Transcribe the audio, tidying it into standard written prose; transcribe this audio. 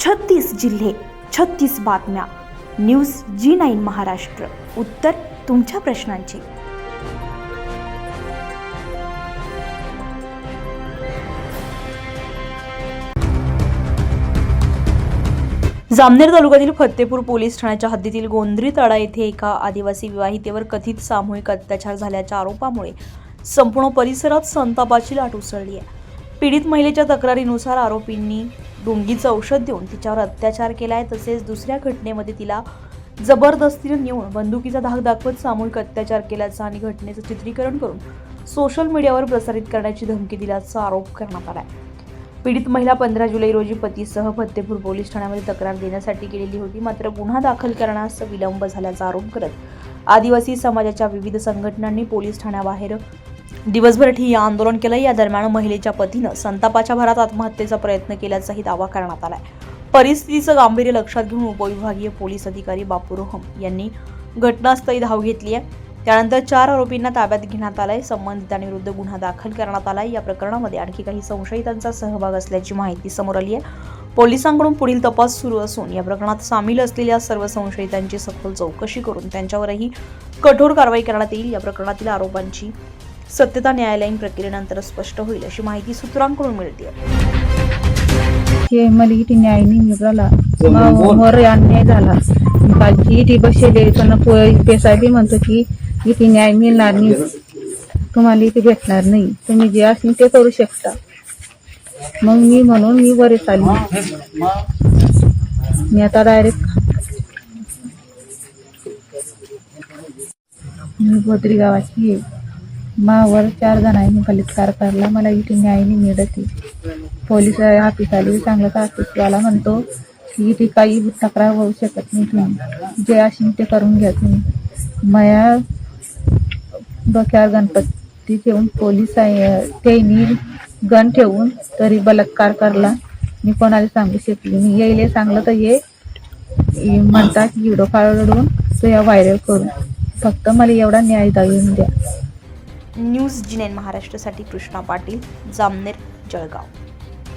36 जिल्हे, 36 बातम्या. News G9 Maharashtra. उत्तर तुमच्या प्रश्नांची. जामनेर तालुक्यातील फत्तेपूर पोलीस ठाण्याच्या हद्दीतील गोंधरी तळा येथे एका आदिवासी विवाहितेवर कथित सामूहिक अत्याचार झाल्याच्या आरोपामुळे संपूर्ण परिसरात संतापाची लाट उसळली आहे. पीडित महिलेच्या तक्रारीनुसार आरोपींनी डोंगीचं औषध देऊन तिच्यावर अत्याचार केलाय. तसेच दुसऱ्या घटनेमध्ये तिला जबरदस्तीने नेऊन बंदुकीचा धाक दाखवत सामूहिक अत्याचार केल्याचा आणि घटनेचं चित्रीकरण करून सोशल मीडियावर प्रसारित करण्याची धमकी दिल्याचा आरोप करण्यात आलाय. पीडित महिला 15 जुलै रोजी पतीसह फत्तेपूर पोलीस ठाण्यामध्ये तक्रार देण्यासाठी गेलेली होती. मात्र गुन्हा दाखल करण्यास विलंब झाल्याचा आरोप करत आदिवासी समाजाच्या विविध संघटनांनी पोलीस ठाण्याबाहेर दिवसभर ठिय्या आंदोलन केलं. या दरम्यान महिलेच्या पतीनं संतापाच्या भरात आत्महत्येचा प्रयत्न केल्याचाही दावा करण्यात आलाय. परिस्थितीचं गांभीर्य लक्षात घेऊन उपविभागीय पोलीस अधिकारी बापू रोहम यांनी घटनास्थळी धाव घेतली आहे. त्यानंतर 4 आरोपींना ताब्यात घेण्यात आलंय. संबंधितांविरुद्ध गुन्हा दाखल करण्यात आलाय. या प्रकरणामध्ये आणखी काही संशयितांचा सहभाग असल्याची माहिती समोर आली आहे. पोलिसांकडून पुढील तपास सुरू असून या प्रकरणात सामील असलेल्या सर्व संशयितांची सखोल चौकशी करून त्यांच्यावरही कठोर कारवाई करण्यात येईल. या प्रकरणातील आरोपांची सत्यता न्यायालयीन प्रक्रियेनंतर स्पष्ट होईल अशी माहिती सूत्रांकडून मिळते. मला इथे न्याय नाही मिळाला, मोर अन्याय झाला. कालची इथे बसले पण पेसा बी म्हणतो की इथे न्याय मिळणार नाही, तुम्हाला इथे भेटणार नाही, तुम्ही जे असेल ते करू शकता. मग मी बरे चालली. मी आता डायरेक्ट गोत्री गावाची आहे. मावर 4 जणांनी बलात्कार करला. मला इथे न्याय नाही मिळत. पोलीस ऑफिस आले, चांगला ऑफिसवाला म्हणतो की इथे काही तक्रार होऊ शकत नाही, तुम्ही जे असेल ते करून घ्या. तुम्ही माया डोक्यावर गणपती ठेवून पोलीस त्यांनी गण ठेवून तरी बलात्कार करला. मी कोणाला सांगू शकली. मी येईल सांगलं तर ये म्हणतात व्हिडिओ काढून तो या व्हायरल करून. फक्त मला एवढा न्याय देऊन द्या. न्यूज G9 महाराष्ट्रासाठी कृष्णा पाटील, जामनेर, जळगाव.